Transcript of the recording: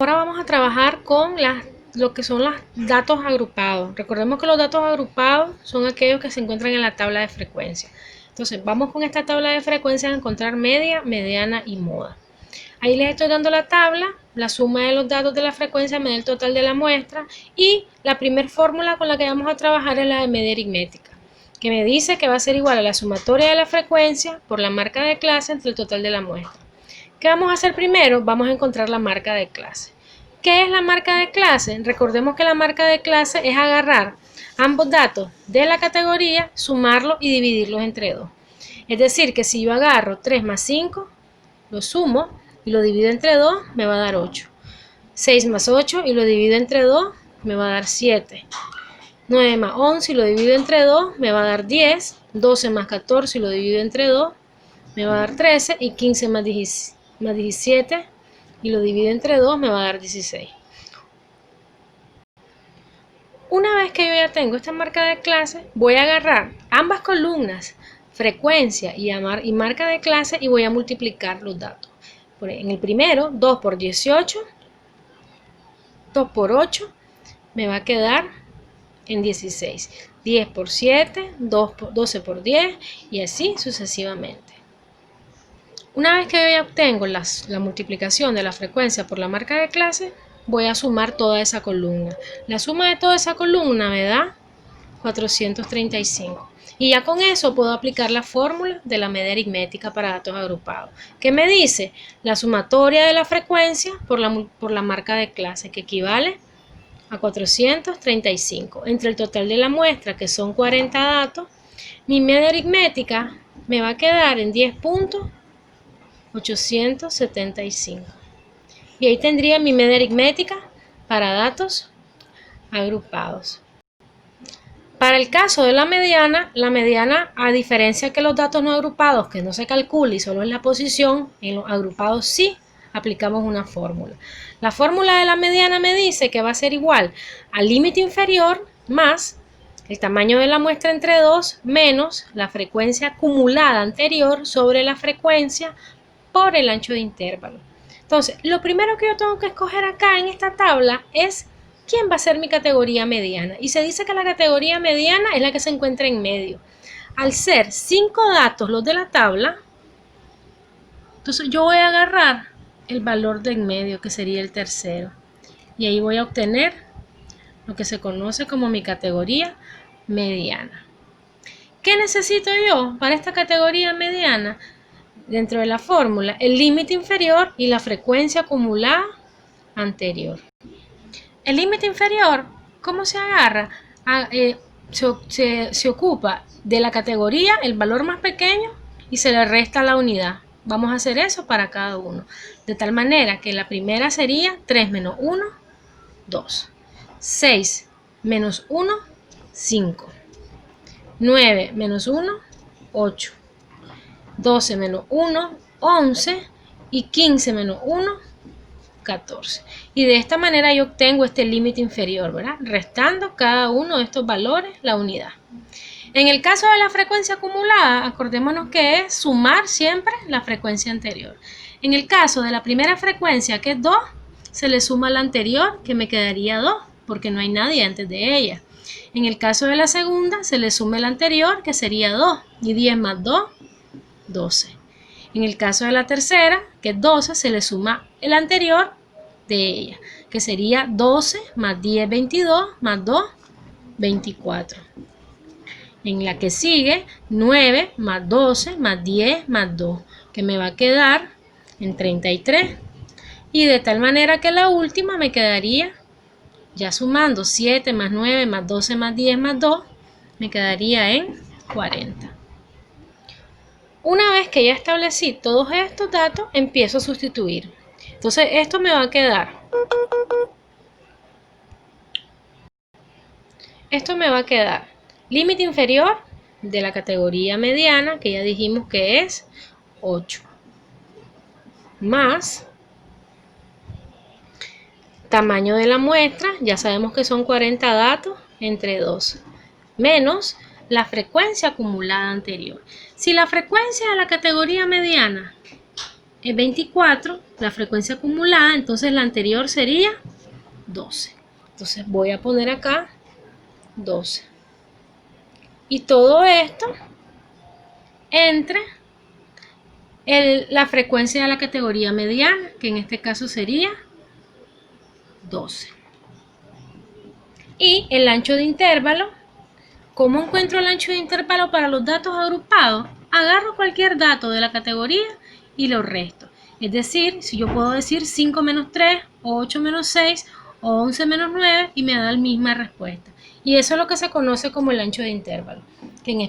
Ahora vamos a trabajar con lo que son los datos agrupados. Recordemos que los datos agrupados son aquellos que se encuentran en la tabla de frecuencia. Entonces vamos con esta tabla de frecuencia a encontrar media, mediana y moda. Ahí les estoy dando la tabla, la suma de los datos de la frecuencia me da el total de la muestra y la primera fórmula con la que vamos a trabajar es la de media aritmética, que me dice que va a ser igual a la sumatoria de la frecuencia por la marca de clase entre el total de la muestra. ¿Qué vamos a hacer primero? Vamos a encontrar la marca de clase. ¿Qué es la marca de clase? Recordemos que la marca de clase es agarrar ambos datos de la categoría, sumarlos y dividirlos entre 2. Es decir, que si yo agarro 3 más 5, lo sumo y lo divido entre 2, me va a dar 8. 6 más 8 y lo divido entre 2, me va a dar 7. 9 más 11 y lo divido entre 2, me va a dar 10. 12 más 14 y lo divido entre 2, me va a dar 13. Y 15 más 17 y lo divido entre 2, me va a dar 16. Una vez que yo ya tengo esta marca de clase, voy a agarrar ambas columnas, frecuencia y marca de clase, y voy a multiplicar los datos. En el primero, 2 por 18, 2 por 8, me va a quedar en 16. 10 por 7, 12 por 10 y así sucesivamente. Una vez que yo ya obtengo la multiplicación de la frecuencia por la marca de clase, voy a sumar toda esa columna. La suma de toda esa columna me da 435. Y ya con eso puedo aplicar la fórmula de la media aritmética para datos agrupados. ¿Qué me dice? La sumatoria de la frecuencia por la marca de clase, que equivale a 435. Entre el total de la muestra, que son 40 datos, mi media aritmética me va a quedar en 10.875. Y ahí tendría mi media aritmética para datos agrupados. Para el caso de la mediana, a diferencia que los datos no agrupados, que no se calcula y solo es la posición, en los agrupados sí aplicamos una fórmula. La fórmula de la mediana me dice que va a ser igual al límite inferior más el tamaño de la muestra entre 2 menos la frecuencia acumulada anterior sobre la frecuencia por el ancho de intervalo. Entonces, lo primero que yo tengo que escoger acá en esta tabla es quién va a ser mi categoría mediana. Y se dice que la categoría mediana es la que se encuentra en medio. Al ser 5 datos los de la tabla, entonces yo voy a agarrar el valor de en medio, que sería el tercero. Y ahí voy a obtener lo que se conoce como mi categoría mediana. ¿Qué necesito yo para esta categoría mediana? Dentro de la fórmula, el límite inferior y la frecuencia acumulada anterior. El límite inferior, ¿cómo se agarra? Se ocupa de la categoría, el valor más pequeño, y se le resta la unidad. Vamos a hacer eso para cada uno. De tal manera que la primera sería 3 menos 1, 2. 6 menos 1, 5. 9 menos 1, 8. 12 menos 1, 11. Y 15 menos 1, 14. Y de esta manera yo obtengo este límite inferior, ¿verdad? Restando cada uno de estos valores la unidad. En el caso de la frecuencia acumulada, acordémonos que es sumar siempre la frecuencia anterior. En el caso de la primera frecuencia, que es 2, se le suma la anterior, que me quedaría 2, porque no hay nadie antes de ella. En el caso de la segunda, se le suma la anterior, que sería 2, y 10 más 2, 12. En el caso de la tercera, que es 12, se le suma el anterior de ella, que sería 12 más 10, 22, más 2, 24. En la que sigue, 9 más 12 más 10 más 2, que me va a quedar en 33. Y de tal manera que la última me quedaría, ya sumando 7 más 9 más 12 más 10 más 2, me quedaría en 40. Una vez que ya establecí todos estos datos, empiezo a sustituir. Entonces esto me va a quedar. Esto me va a quedar límite inferior de la categoría mediana, que ya dijimos que es 8, más tamaño de la muestra, ya sabemos que son 40 datos entre 2, menos la frecuencia acumulada anterior. Si la frecuencia de la categoría mediana es 24, la frecuencia acumulada, entonces la anterior sería 12. Entonces voy a poner acá 12. Y todo esto entre la frecuencia de la categoría mediana, que en este caso sería 12. Y el ancho de intervalo, ¿cómo encuentro el ancho de intervalo para los datos agrupados? Agarro cualquier dato de la categoría y lo resto. Es decir, si yo puedo decir 5 menos 3, o 8 menos 6, o 11 menos 9, y me da la misma respuesta. Y eso es lo que se conoce como el ancho de intervalo, que en